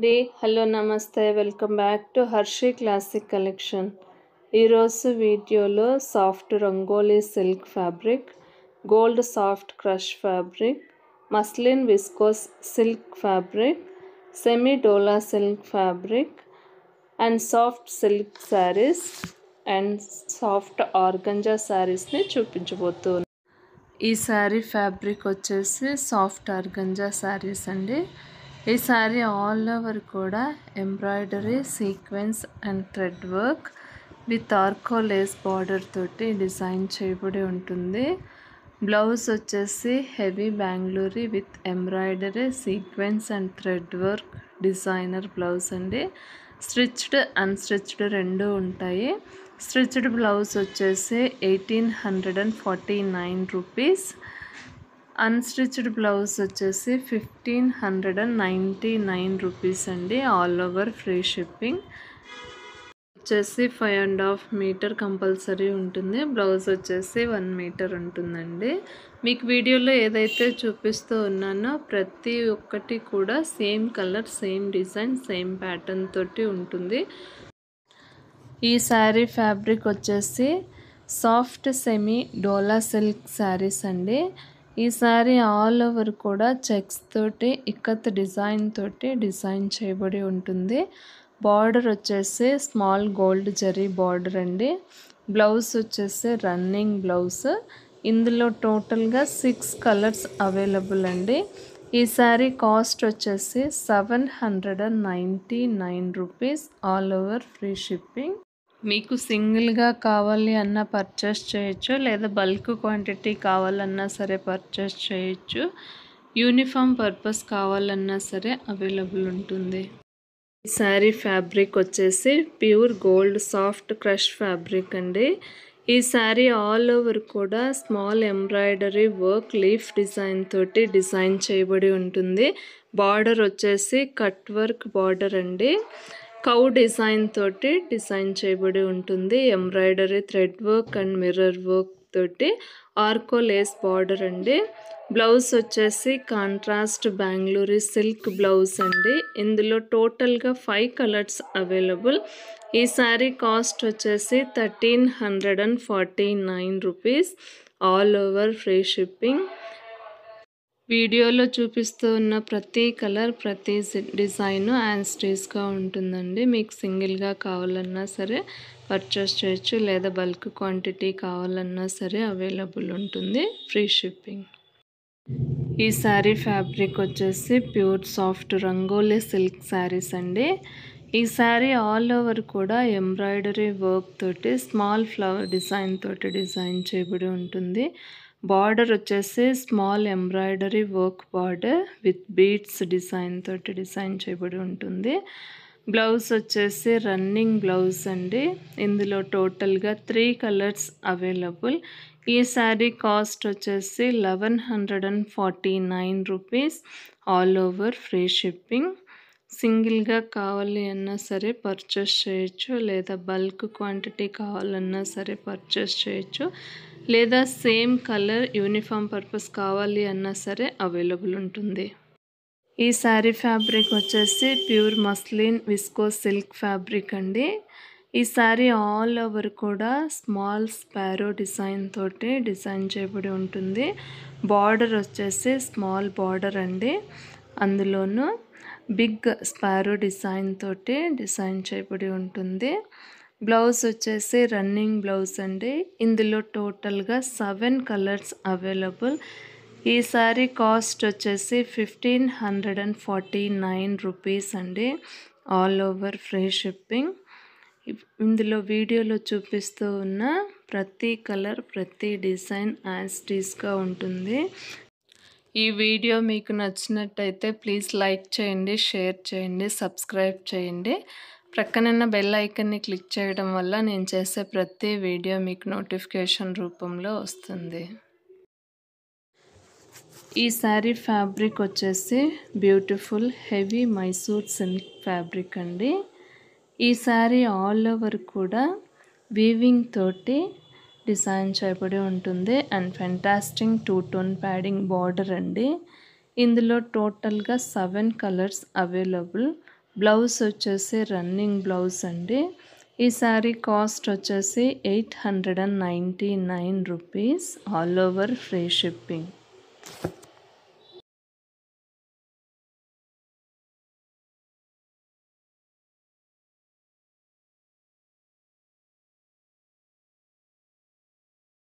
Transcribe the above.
Hello నమస్తే welcome back to Harshi classic collection. ఈరోజు వీడియోలో soft rangoli silk fabric, gold soft crush fabric, muslin viscose silk fabric, semi dola silk fabric and soft silk saris and soft organza శారీస్ని చూపించబోతున్నాను. ఈ sari fabric వచ్చేసి soft organza saris అండి. ఈ sari all over కూడా embroidery, sequence and thread work with ఆర్కో lace border తోటి design చేయబడి ఉంటుంది. బ్లౌజ్ వచ్చేసి heavy Bengaluru with embroidery, sequence and thread work designer blouse అండి. స్టిచ్డ్ అన్స్టిచ్డ్ రెండు ఉంటాయి. స్టిచ్డ్ బ్లౌజ్ వచ్చేసి 1849 రూపీస్, అన్స్టిచ్డ్ బ్లౌజ్ వచ్చేసి 1599 రూపీస్ అండి. All over free shipping. వచ్చేసి 5.5 మీటర్ కంపల్సరీ ఉంటుంది. బ్లౌజ్ వచ్చేసి 1 మీటర్ ఉంటుందండి. మీకు వీడియోలో ఏదైతే చూపిస్తూ ఉన్నానో ప్రతి ఒక్కటి కూడా same colour, same design, same pattern తోటి ఉంటుంది. ఈ శారీ ఫ్యాబ్రిక్ వచ్చేసి soft semi dola silk saris అండి. ఈ శారీ ఆల్ ఓవర్ కూడా చెక్స్ తోటి ఇక్కత్ డిజైన్ తోటి డిజైన్ చేయబడి ఉంటుంది. బార్డర్ వచ్చేసి స్మాల్ గోల్డ్ జరీ బార్డర్ అండి. బ్లౌజ్ వచ్చేసి రన్నింగ్ బ్లౌజ్. ఇందులో టోటల్గా 6 కలర్స్ అవైలబుల్ అండి. ఈ శారీ కాస్ట్ వచ్చేసి 799 rupees, all over free shipping. మీకు సింగిల్గా కావాలి అన్నా పర్చేస్ చేయొచ్చు, లేదా బల్క్ క్వాంటిటీ కావాలన్నా సరే పర్చేస్ చేయొచ్చు. యూనిఫామ్ పర్పస్ కావాలన్నా సరే అవైలబుల్ ఉంటుంది. ఈ శారీ ఫ్యాబ్రిక్ వచ్చేసి pure gold soft crush fabric అండి. ఈ శారీ ఆల్ ఓవర్ కూడా small embroidery work leaf design తోటి డిజైన్ చేయబడి ఉంటుంది. బార్డర్ వచ్చేసి కట్ వర్క్ బార్డర్ అండి. కౌ డిజైన్ తోటి డిజైన్ చేయబడి ఉంటుంది. Embroidery, thread work and mirror work తోటి ఆర్కో లేస్ బార్డర్ అండి. బ్లౌజ్ వచ్చేసి కాంట్రాస్ట్ బెంగళూరు సిల్క్ బ్లౌజ్ అండి. ఇందులో టోటల్గా 5 కలర్స్ అవైలబుల్. ఈ శారీ కాస్ట్ వచ్చేసి 1349 rupees, all over free shipping. వీడియోలో చూపిస్తూ ఉన్న ప్రతి కలర్, ప్రతి డిజైన్ యాన్స్టీస్గా ఉంటుందండి. మీకు సింగిల్గా కావాలన్నా సరే పర్చేస్ చేయొచ్చు, లేదా బల్క్ క్వాంటిటీ కావాలన్నా సరే అవైలబుల్ ఉంటుంది. Free shipping. ఈ శారీ ఫ్యాబ్రిక్ వచ్చేసి pure soft rangoli silk saris అండి. ఈ శారీ ఆల్ ఓవర్ కూడా ఎంబ్రాయిడరీ వర్క్ తోటి స్మాల్ ఫ్లవర్ డిజైన్ తోటి డిజైన్ చేయబడి ఉంటుంది. బార్డర్ వచ్చేసి small embroidery work border with beads design తోటి డిజైన్ చేయబడి ఉంటుంది. బ్లౌజ్ వచ్చేసి రన్నింగ్ బ్లౌజ్ అండి. ఇందులో టోటల్గా 3 కలర్స్ అవైలబుల్. ఈ శారీ కాస్ట్ వచ్చేసి 1149 rupees, all over free shipping. సింగిల్గా కావాలి అన్నా సరే పర్చేస్ చేయొచ్చు, లేదా బల్క్ క్వాంటిటీ కావాలన్నా సరే పర్చేస్ చేయొచ్చు, లేదా సేమ్ కలర్ యూనిఫామ్ పర్పస్ కావాలి అన్నా సరే అవైలబుల్ ఉంటుంది. ఈ శారీ ఫ్యాబ్రిక్ వచ్చేసి pure muslin viscose silk fabric అండి. ఈ శారీ ఆల్ ఓవర్ కూడా స్మాల్ స్పారో డిజైన్ తోటి డిజైన్ చేయబడి ఉంటుంది. బార్డర్ వచ్చేసి స్మాల్ బార్డర్ అండి. అందులోనూ బిగ్ స్పారో డిజైన్ తోటి డిజైన్ చేయబడి ఉంటుంది. బ్లౌజ్ వచ్చేసి రన్నింగ్ బ్లౌజ్ అండి. ఇందులో టోటల్గా 7 కలర్స్ అవైలబుల్. ఈ శారీ కాస్ట్ వచ్చేసి 1549 రూపీస్ అండి, ఆల్ ఓవర్ ఫ్రీ షిప్పింగ్. ఇందులో వీడియోలో చూపిస్తూ ఉన్న ప్రతి కలర్, ప్రతి డిజైన్ యాస్టీస్గా ఉంటుంది. ఈ వీడియో మీకు నచ్చినట్టయితే ప్లీజ్ లైక్ చేయండి, షేర్ చేయండి, సబ్స్క్రైబ్ చేయండి. ప్రక్కనున్న బెల్ ఐకన్ని క్లిక్ చేయడం వల్ల నేను చేసే ప్రతి వీడియో మీకు నోటిఫికేషన్ రూపంలో వస్తుంది. ఈ శారీ ఫ్యాబ్రిక్ వచ్చేసి beautiful heavy Mysore silk fabric అండి. ఈ శారీ ఆల్ ఓవర్ కూడా వీవింగ్ తోటి డిజైన్ చేయబడి ఉంటుంది and fantastic 2 tone padding border అండి. ఇందులో టోటల్గా 7 కలర్స్ అవైలబుల్. బ్లౌజ్ వచ్చేసి రన్నింగ్ బ్లౌజ్ అండి. ఈ శారీ కాస్ట్ వచ్చేసి 899 rupees, all over free shipping.